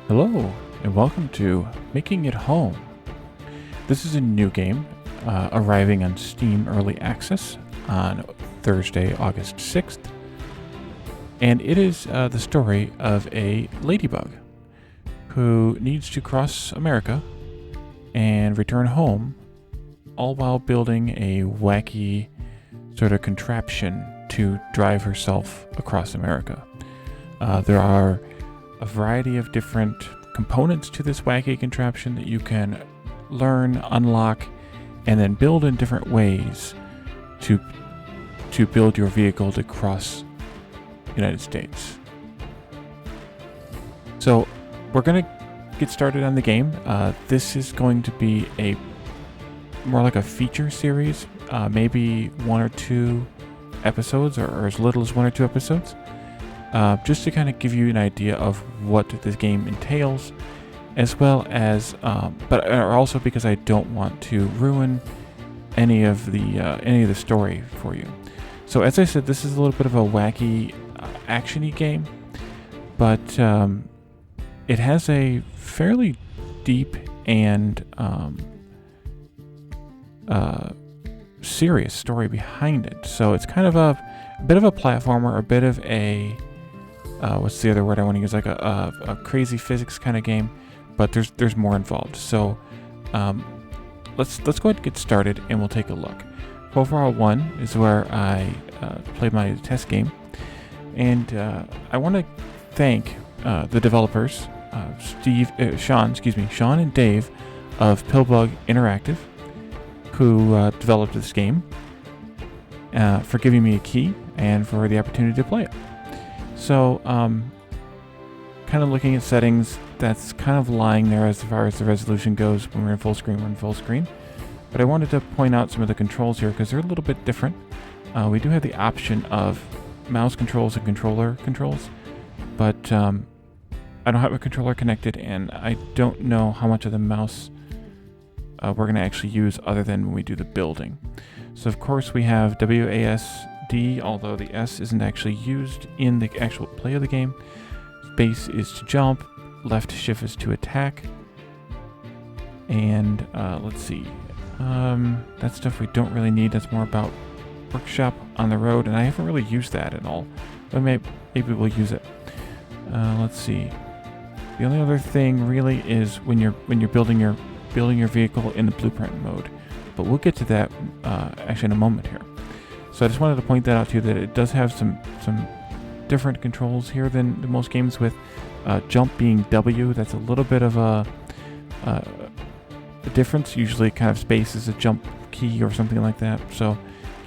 Hello, and welcome to Making It Home. This is a new game arriving on Steam Early Access on Thursday, August 6th. And it is the story of a ladybug who needs to cross America and return home, all while building a wacky sort of contraption to drive herself across America. There are a variety of different components to this wacky contraption that you can learn, unlock, and then build in different ways to build your vehicle to cross the United States. So we're going to get started on the game. This is going to be more like a feature series, maybe one or two episodes, or as little as one or two episodes. Just to kind of give you an idea of what this game entails, as well as, but also because I don't want to ruin any of the story for you. So as I said, this is a little bit of a wacky, actiony game, but it has a fairly deep and serious story behind it. So it's kind of a bit of a platformer, a bit of a what's the other word I want to use? Like a crazy physics kind of game, but there's more involved. So let's go ahead and get started, and we'll take a look. Profile 1 is where I played my test game, and I want to thank the developers, Sean and Dave of Pillbug Interactive, who developed this game, for giving me a key and for the opportunity to play it. So, kind of looking at settings, that's kind of lying there as far as the resolution goes. When we're in full screen, But I wanted to point out some of the controls here because they're a little bit different. We do have the option of mouse controls and controller controls, but I don't have a controller connected, and I don't know how much of the mouse we're going to actually use other than when we do the building. So, of course, we have WASD, although the S isn't actually used in the actual play of the game. Space is to jump, left shift is to attack, and let's see. That stuff we don't really need. That's more about workshop on the road, and I haven't really used that at all. But maybe we'll use it. Let's see. The only other thing really is when you're building your vehicle in the blueprint mode, but we'll get to that actually in a moment here. So I just wanted to point that out to you, that it does have some different controls here than most games, with jump being W. That's a little bit of a difference. Usually kind of space is a jump key or something like that. So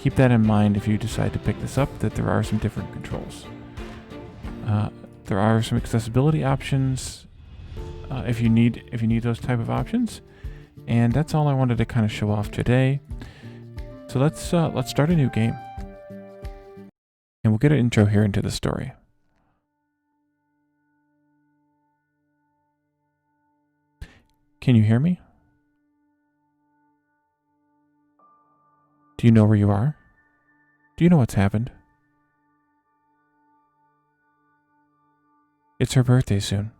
keep that in mind if you decide to pick this up, that there are some different controls. There are some accessibility options if you need those type of options. And that's all I wanted to kind of show off today. So let's start a new game, and we'll get an intro here into the story. Can you hear me? Do you know where you are? Do you know what's happened? It's her birthday soon.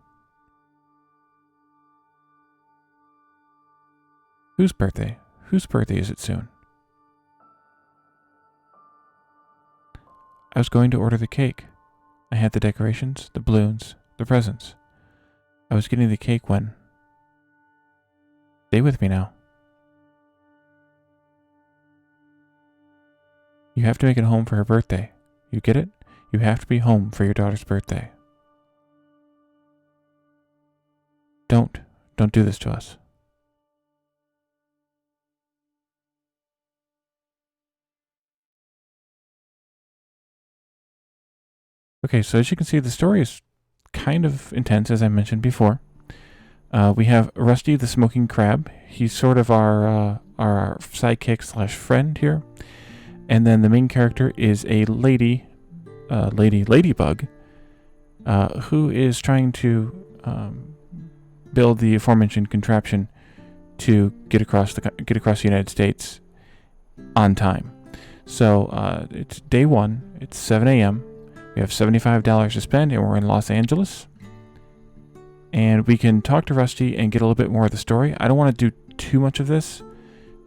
Whose birthday? Whose birthday is it soon? I was going to order the cake. I had the decorations, the balloons, the presents. I was getting the cake when... Stay with me now. You have to make it home for her birthday. You get it? You have to be home for your daughter's birthday. Don't do this to us. Okay, so as you can see, the story is kind of intense, as I mentioned before. We have Rusty the Smoking Crab. He's sort of our sidekick / friend here. And then the main character is a ladybug, who is trying to build the aforementioned contraption to get across the United States on time. So it's day 1. It's 7 a.m. We have $75 to spend, and we're in Los Angeles. and we can talk to Rusty and get a little bit more of the story. I don't want to do too much of this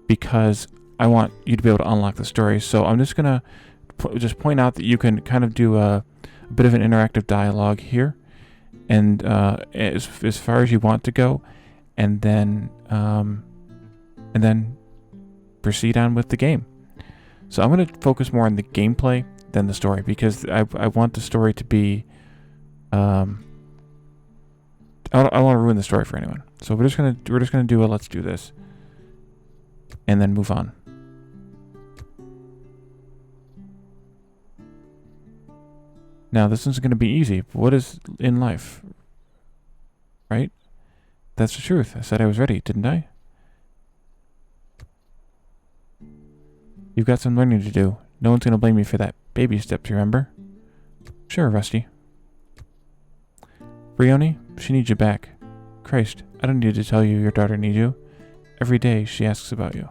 because I want you to be able to unlock the story. So I'm just going to just point out that you can kind of do a bit of an interactive dialogue here, and as far as you want to go, and then proceed on with the game. So I'm going to focus more on the gameplay than the story, because I want the story to be I don't want to ruin the story for anyone. So we're just gonna do a let's do this, and then move on. Now this one's gonna be easy. But what is in life, right? That's the truth. I said I was ready, didn't I? You've got some learning to do. No one's gonna blame you for that. Baby steps, remember? Sure, Rusty. Brioni, she needs you back. Christ, I don't need to tell you your daughter needs you. Every day she asks about you.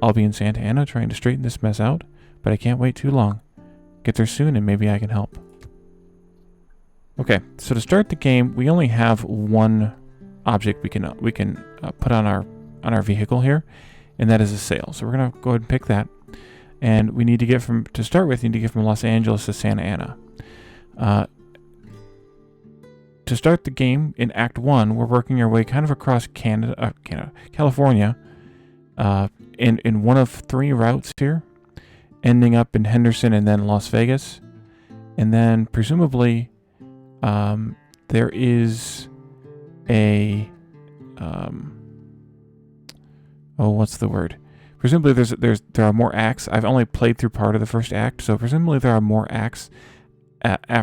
I'll be in Santa Ana trying to straighten this mess out, but I can't wait too long. Get there soon and maybe I can help. Okay, so to start the game, we only have one object we can put on our vehicle here, and that is a sail. So we're gonna go ahead and pick that, and we need to get from Los Angeles to Santa Ana. To start the game in Act 1, we're working our way kind of across California, in one of 3 routes here, ending up in Henderson and then Las Vegas. And then presumably there is a what's the word? Presumably there are more acts. I've only played through part of the first act, so presumably there are more acts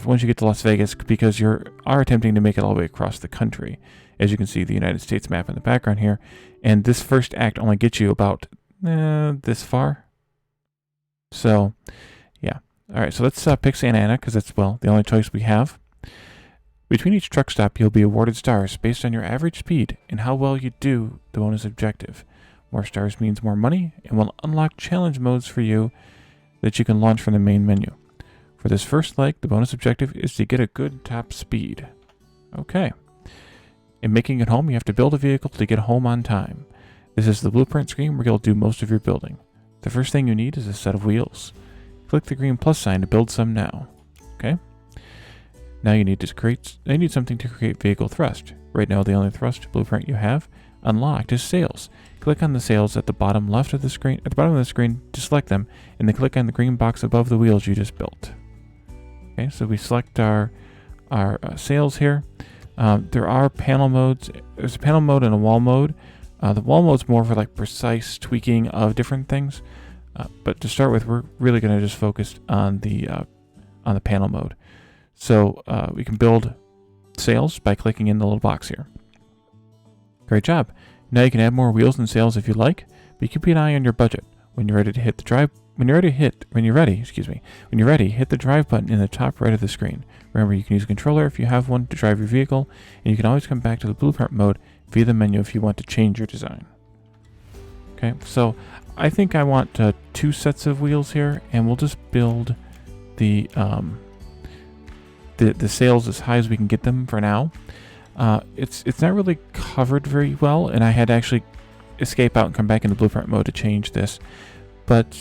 once you get to Las Vegas, because you are attempting to make it all the way across the country. As you can see, the United States map in the background here, and this first act only gets you about this far. So, yeah. All right, so let's pick Santa Ana, because that's, well, the only choice we have. Between each truck stop, you'll be awarded stars based on your average speed and how well you do the bonus objective. More stars means more money, and will unlock challenge modes for you that you can launch from the main menu. For this first leg, the bonus objective is to get a good top speed. Okay. In making it home, you have to build a vehicle to get home on time. This is the blueprint screen where you'll do most of your building. The first thing you need is a set of wheels. Click the green plus sign to build some now. Okay. Now you need something to create vehicle thrust. Right now, the only thrust blueprint you have unlocked is sails. Click on the sails at the bottom left of the screen. At the bottom of the screen, to select them, and then click on the green box above the wheels you just built. Okay, so we select our sails here. There are panel modes. There's a panel mode and a wall mode. The wall mode's more for like precise tweaking of different things. But to start with, we're really going to just focus on the panel mode. So we can build sails by clicking in the little box here. Great job. Now you can add more wheels and sails if you like, but keep an eye on your budget. When you're ready, hit the drive button in the top right of the screen. Remember, you can use a controller if you have one to drive your vehicle, and you can always come back to the blueprint mode via the menu if you want to change your design. Okay, so I think I want 2 sets of wheels here, and we'll just build the sails as high as we can get them for now. It's not really covered very well, and I had to actually escape out and come back into blueprint mode to change this. But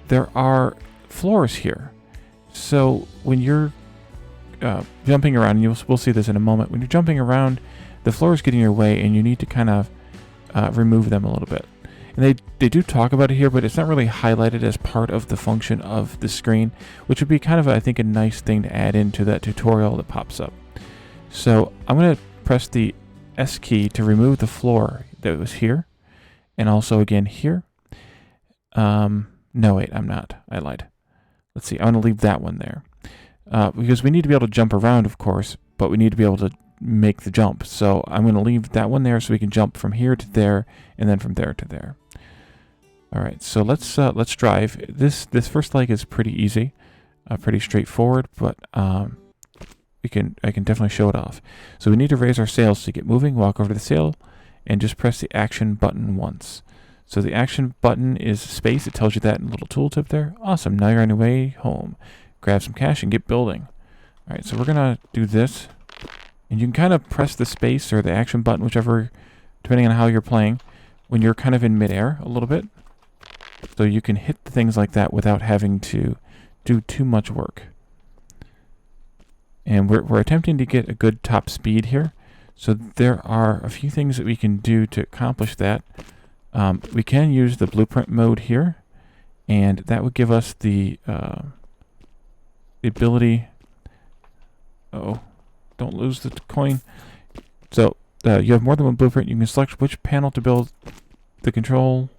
there are floors here. So when you're jumping around, and we'll see this in a moment, when you're jumping around, the floor is getting in your way, and you need to kind of remove them a little bit. And they do talk about it here, but it's not really highlighted as part of the function of the screen, which would be kind of, I think, a nice thing to add into that tutorial that pops up. So I'm going to press the S key to remove the floor that was here, and also again here. No, wait, I'm not. I lied. Let's see. I'm going to leave that one there. Because we need to be able to jump around, of course, but we need to be able to make the jump. So I'm going to leave that one there so we can jump from here to there, and then from there to there. All right, so let's drive. This first leg is pretty easy, pretty straightforward, but I can definitely show it off. So we need to raise our sails to get moving. Walk over to the sail, and just press the action button once. So the action button is space. It tells you that in a little tooltip there. Awesome. Now you're on your way home. Grab some cash and get building. All right, so we're going to do this. And you can kind of press the space or the action button, whichever, depending on how you're playing, when you're kind of in midair a little bit. So you can hit things like that without having to do too much work. And we're attempting to get a good top speed here. So there are a few things that we can do to accomplish that. We can use the blueprint mode here, and that would give us the ability... Oh, don't lose the coin. So you have more than one blueprint. You can select which panel to build the control.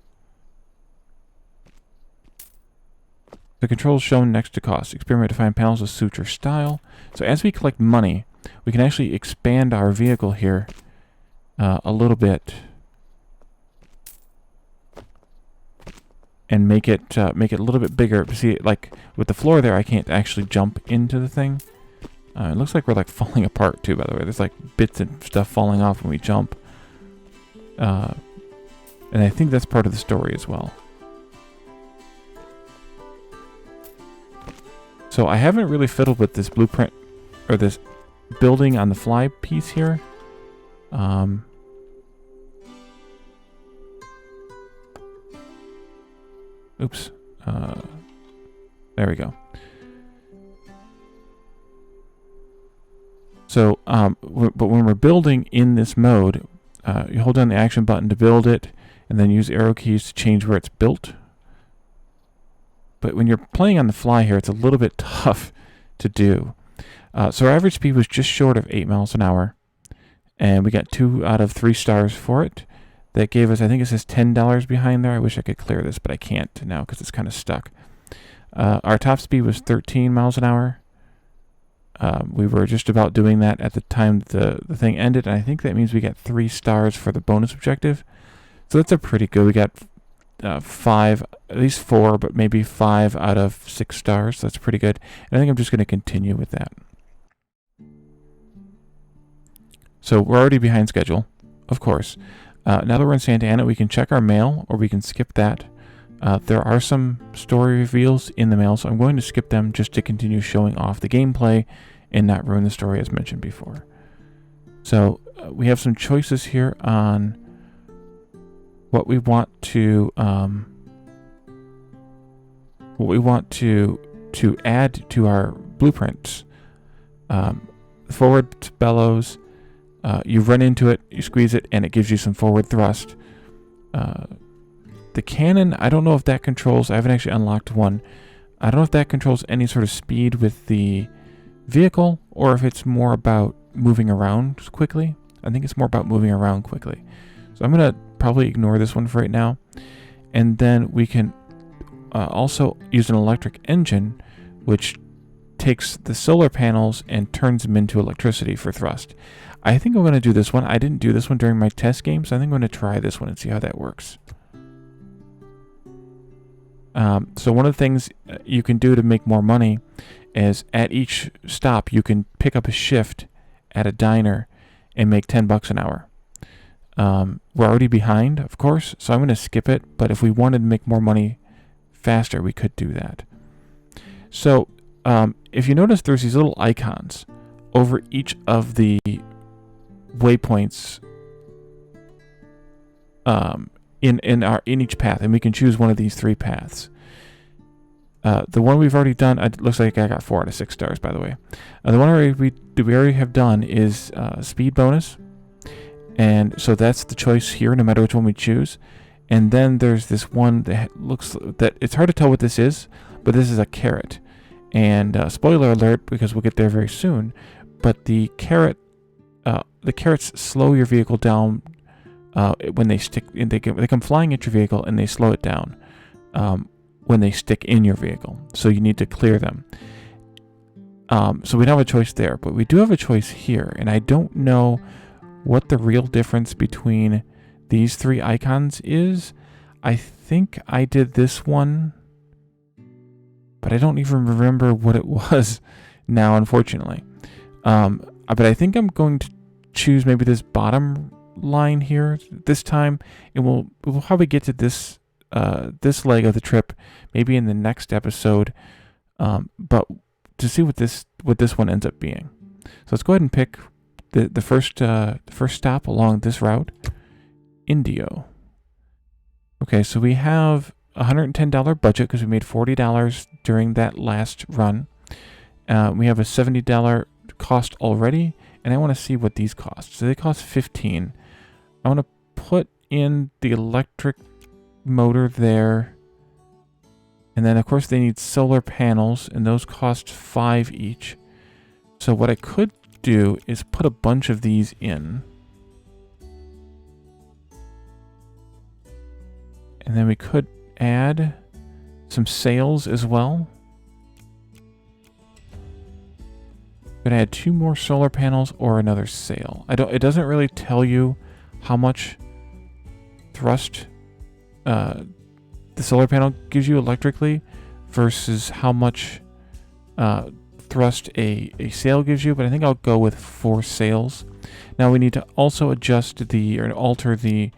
The controls shown next to cost. Experiment to find panels that suit your style. So as we collect money, we can actually expand our vehicle here a little bit and make it a little bit bigger. See, like with the floor there, I can't actually jump into the thing. It looks like we're like falling apart too, by the way. There's like bits and stuff falling off when we jump. And I think that's part of the story as well. So I haven't really fiddled with this blueprint or this building on the fly piece here. Oops. There we go. So, but when we're building in this mode, you hold down the action button to build it, and then use arrow keys to change where it's built. But when you're playing on the fly here, it's a little bit tough to do. So our average speed was just short of 8 miles an hour. And we got 2 out of 3 stars for it. That gave us, I think it says $10 behind there. I wish I could clear this, but I can't now because it's kind of stuck. Our top speed was 13 miles an hour. We were just about doing that at the time the thing ended. And I think that means we got 3 stars for the bonus objective. So that's a pretty good. We got 5, at least 4, but maybe 5 out of 6 stars. So that's pretty good. And I think I'm just going to continue with that. So we're already behind schedule, of course. Now that we're in Santa Ana, we can check our mail, or we can skip that. There are some story reveals in the mail, so I'm going to skip them just to continue showing off the gameplay and not ruin the story as mentioned before. So we have some choices here on what we want to add to our blueprints. Forward bellows. You run into it, you squeeze it, and it gives you some forward thrust. The cannon, I don't know if that controls, I haven't actually unlocked one. I don't know if that controls any sort of speed with the vehicle, or if it's more about moving around quickly. I think it's more about moving around quickly. So I'm going to probably ignore this one for right now. And then we can also use an electric engine, which takes the solar panels and turns them into electricity for thrust. I think I'm going to do this one. I didn't do this one during my test game, so I think I'm going to try this one and see how that works. So one of the things you can do to make more money is at each stop you can pick up a shift at a diner and make $10 an hour. We're already behind, of course, so I'm going to skip it, but if we wanted to make more money faster, we could do that. So if you notice, there's these little icons over each of the waypoints in each path, and we can choose one of these 3 paths. The one we've already done, it looks like I got 4 out of 6 stars, by the way. The one we already have done is speed bonus, and so that's the choice here, no matter which one we choose. And then there's this one that looks that it's hard to tell what this is, but this is a carrot. And spoiler alert, because we'll get there very soon. But the carrots slow your vehicle down when they stick. They come flying at your vehicle and they slow it down when they stick in your vehicle. So you need to clear them. So we don't have a choice there, but we do have a choice here, and I don't know what the real difference between these 3 icons is. I think I did this one, but I don't even remember what it was now, unfortunately. But I think I'm going to choose maybe this bottom line here this time, and we'll probably get to this leg of the trip maybe in the next episode, but to see what this one ends up being. So let's go ahead and pick the first stop along this route, Indio. Okay, so we have a $110 budget because we made $40 during that last run. We have a $70 cost already, and I want to see what these cost. So they cost $15. I want to put in the electric motor there. And then, of course, they need solar panels, and those cost $5 each. So what I could do is put a bunch of these in. And then we could add some sails as well. Could add 2 more solar panels or another sail. It doesn't really tell you how much thrust the solar panel gives you electrically versus how much thrust a sail gives you, but I think I'll go with 4 sails. Now we need to also adjust or alter the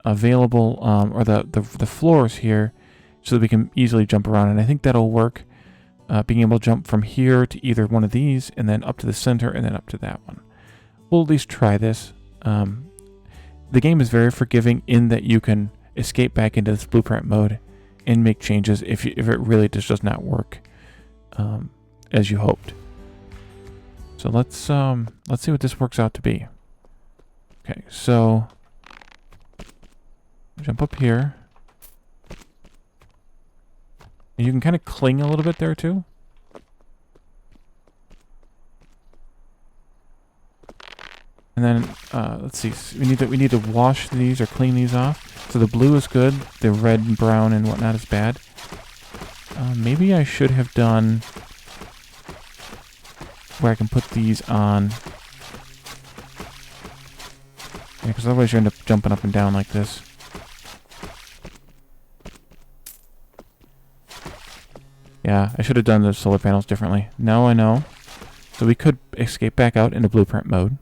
available or the floors here so that we can easily jump around, and I think that'll work. Being able to jump from here to either one of these and then up to the center and then up to that one. We'll at least try this. The game is very forgiving in that you can escape back into this blueprint mode and make changes if it really just does not work as you hoped. So let's see what this works out to be. Okay, so jump up here. And you can kind of cling a little bit there too. And then let's see. We need to wash these or clean these off. So the blue is good. The red and brown and whatnot is bad. Maybe I should have done where I can put these on. Yeah, because otherwise you end up jumping up and down like this. Yeah, I should have done the solar panels differently. Now I know. So we could escape back out into blueprint mode.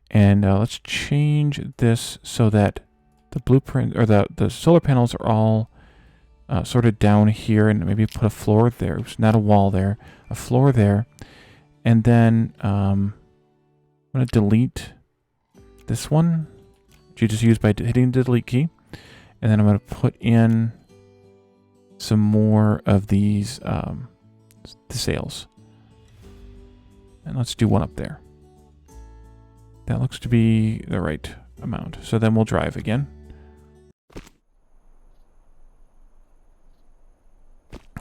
And let's change this so that the blueprint or the solar panels are all sort of down here, and maybe put a floor there. Oops, not a wall there, a floor there. And then I'm going to delete this one, which you just use by hitting the delete key. And then I'm going to put in some more of these the sails. And let's do one up there. That looks to be the right amount. So then we'll drive again.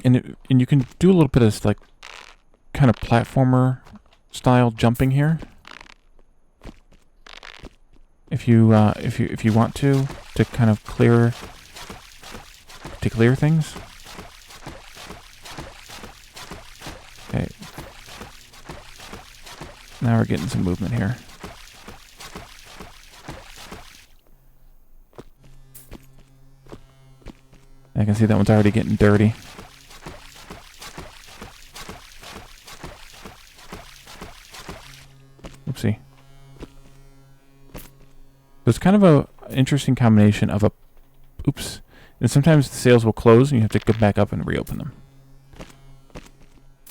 And you can do a little bit of like kind of platformer style jumping here. If you want to kind of clear things. Okay. Now we're getting some movement here. I can see that one's already getting dirty. Oopsie. So it's kind of a interesting combination of a... Oops. And sometimes the sails will close and you have to go back up and reopen them.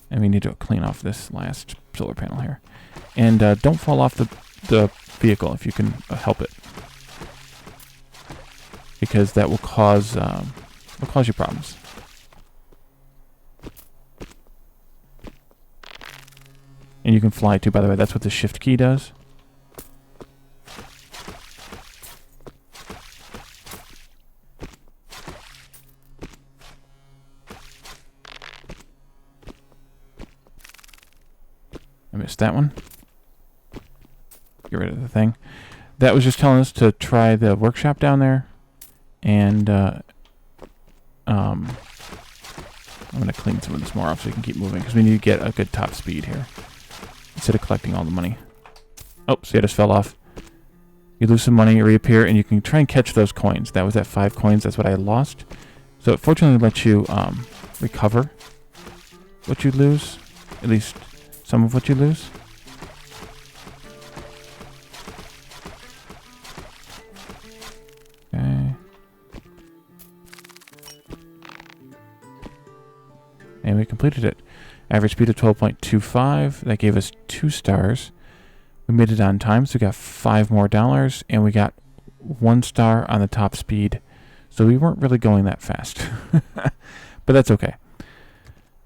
And we need to clean off this last solar panel here. And don't fall off the vehicle if you can help it. Because that will cause you problems. And you can fly too, by the way. That's what the shift key does. I missed that one. Get rid of the thing. That was just telling us to try the workshop down there. And I'm going to clean some of this more off so we can keep moving, because we need to get a good top speed here instead of collecting all the money. Oh, see, I just fell off. You lose some money, you reappear, and you can try and catch those coins. That was at 5 coins. That's what I lost. So it fortunately lets you recover what you lose, at least some of what you lose. Okay. And we completed it. Average speed of 12.25. That gave us 2 stars. We made it on time, so we got $5 more, and we got 1 star on the top speed. So we weren't really going that fast. But that's okay.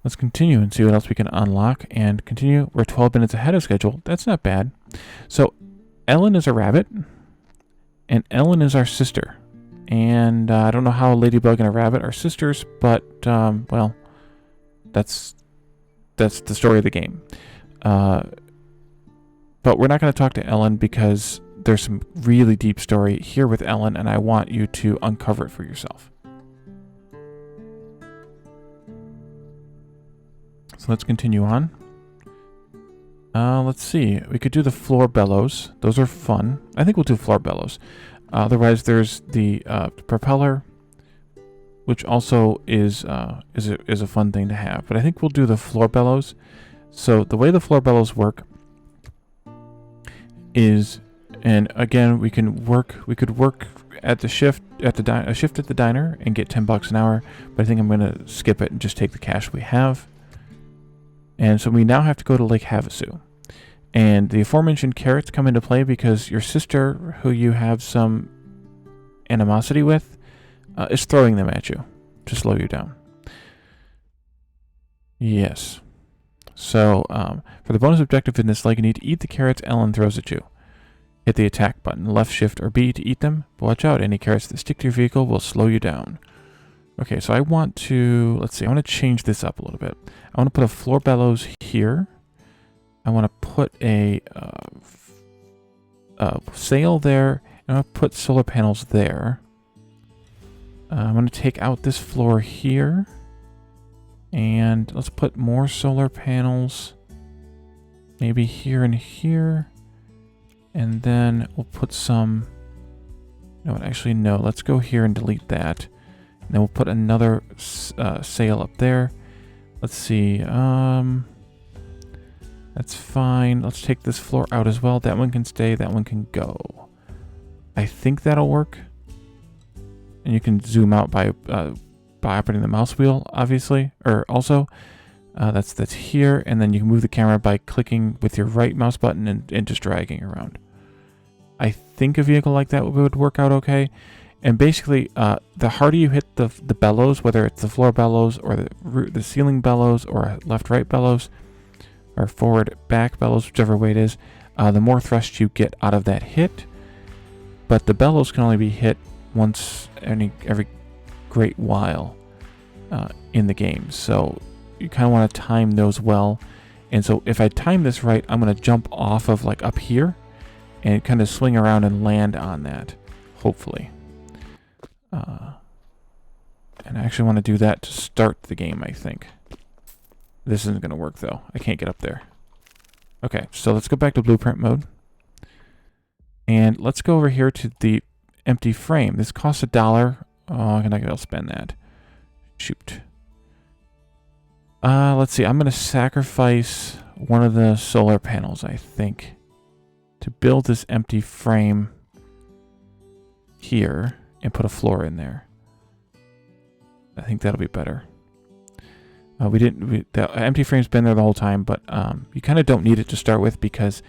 Let's continue and see what else we can unlock and continue. We're 12 minutes ahead of schedule. That's not bad. So Ellen is a rabbit, and Ellen is our sister. And I don't know how a ladybug and a rabbit are sisters, but, well, that's the story of the game. But we're not going to talk to Ellen because there's some really deep story here with Ellen, and I want you to uncover it for yourself. So let's continue on. Let's see. We could do the floor bellows. Those are fun. I think we'll do floor bellows. Otherwise, there's the propeller, which also is a fun thing to have. But I think we'll do the floor bellows. So the way the floor bellows work is, and again, we could work at the shift at the diner and get $10 an hour. But I think I'm gonna skip it and just take the cash we have. And so we now have to go to Lake Havasu. And the aforementioned carrots come into play because your sister, who you have some animosity with, is throwing them at you to slow you down. Yes. So, for the bonus objective in this lake, you need to eat the carrots Ellen throws at you. Hit the attack button, left shift or B to eat them. But watch out, any carrots that stick to your vehicle will slow you down. Okay, so I want to, let's see, I want to change this up a little bit. I want to put a floor bellows here. I want to put a sail there, and I want to put solar panels there. I'm going to take out this floor here, and let's put more solar panels, maybe here and here, and then we'll put some, no, actually no, let's go here and delete that. And then we'll put another sail up there. Let's see. That's fine. Let's take this floor out as well. That one can stay. That one can go. I think that'll work. And you can zoom out by operating the mouse wheel, obviously. Or also, that's here. And then you can move the camera by clicking with your right mouse button and just dragging around. I think a vehicle like that would work out okay. And basically, the harder you hit the bellows, whether it's the floor bellows or the ceiling bellows or left-right bellows or forward-back bellows, whichever way it is, the more thrust you get out of that hit. But the bellows can only be hit once every great while in the game. So you kind of want to time those well. And so if I time this right, I'm going to jump off of like up here and kind of swing around and land on that, hopefully. And I actually want to do that to start the game, I think. This isn't going to work, though. I can't get up there. Okay, so let's go back to blueprint mode. And let's go over here to the empty frame. This costs $1. Oh, I'm not going to spend that. Shoot. Let's see. I'm going to sacrifice one of the solar panels, I think, to build this empty frame here and put a floor in there. I think that'll be better. The empty frame's been there the whole time, but you kind of don't need it to start with because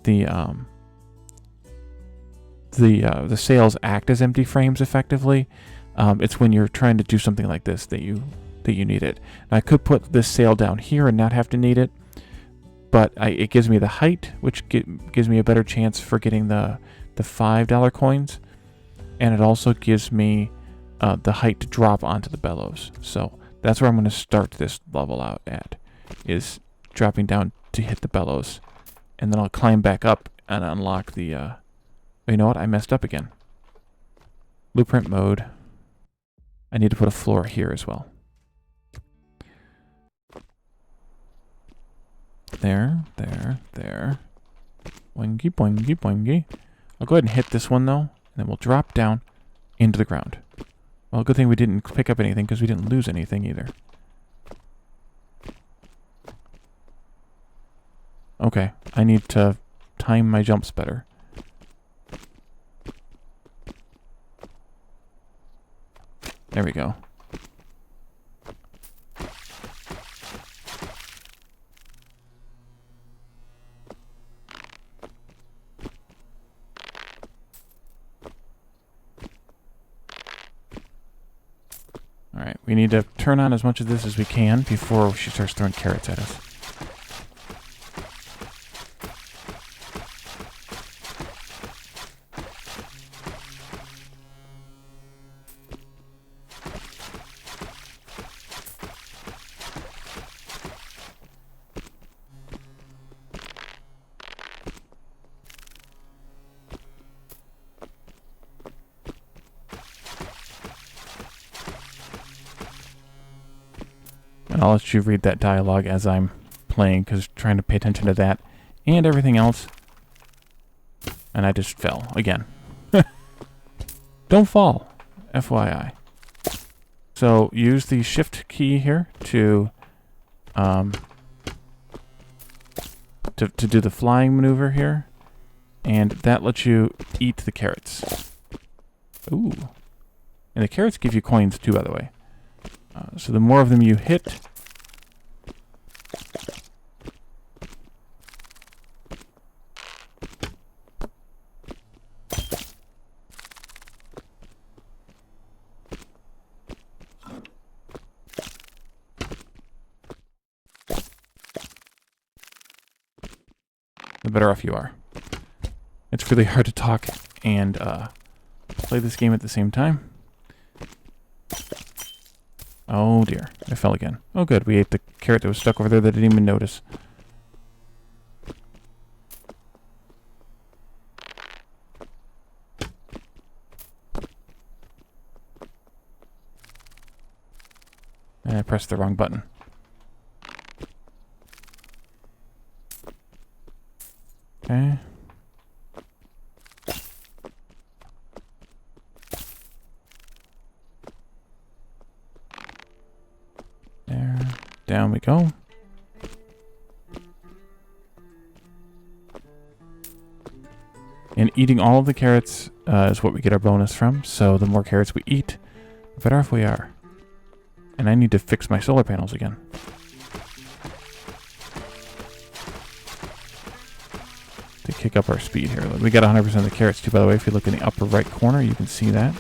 the sails act as empty frames effectively. It's when you're trying to do something like this that you need it. Now, I could put this sail down here and not have to need it, but it gives me the height, which gives me a better chance for getting the $5 coins, and it also gives me the height to drop onto the bellows. So that's where I'm going to start this level out at, is dropping down to hit the bellows. And then I'll climb back up and unlock the... you know what? I messed up again. Blueprint mode. I need to put a floor here as well. There. Boingy, boingy, boingy. I'll go ahead and hit this one, though, and then we'll drop down into the ground. Well, good thing we didn't pick up anything because we didn't lose anything either. Okay, I need to time my jumps better. There we go. We need to turn on as much of this as we can before she starts throwing carrots at us. And I'll let you read that dialogue as I'm playing, because trying to pay attention to that and everything else. And I just fell again. Don't fall, FYI. So use the shift key here to do the flying maneuver here, and that lets you eat the carrots. Ooh, and the carrots give you coins too, by the way. So the more of them you hit, the better off you are. It's really hard to talk and play this game at the same time. Oh dear, I fell again. Oh good, we ate the carrot that was stuck over there that I didn't even notice. And I pressed the wrong button. Okay. There. Down we go. And eating all of the carrots is what we get our bonus from. So the more carrots we eat, the better off we are. And I need to fix my solar panels again. To kick up our speed here. We got 100% of the carrots too, by the way. If you look in the upper right corner, you can see that.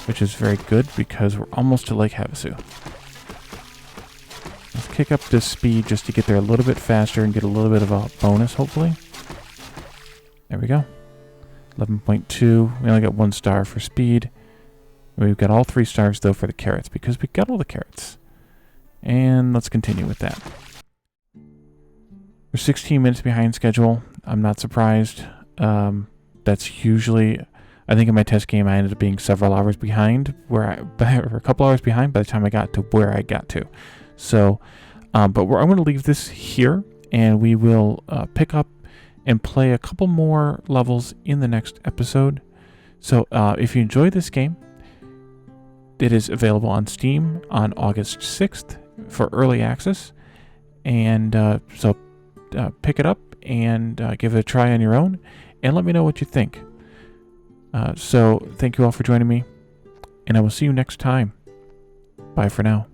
Which is very good because we're almost to Lake Havasu. Let's kick up this speed just to get there a little bit faster and get a little bit of a bonus, hopefully. There we go. 11.2. We only got 1 star for speed. We've got all 3 stars, though, for the carrots, because we got all the carrots. And let's continue with that. We're 16 minutes behind schedule. I'm not surprised. That's usually... I think in my test game, I ended up being several hours behind, or a couple hours behind by the time I got to where I got to. So, but I'm going to leave this here, and we will pick up and play a couple more levels in the next episode. So, if you enjoyed this game, it is available on Steam on August 6th for early access. And so pick it up and give it a try on your own, and let me know what you think. So thank you all for joining me, and I will see you next time. Bye for now.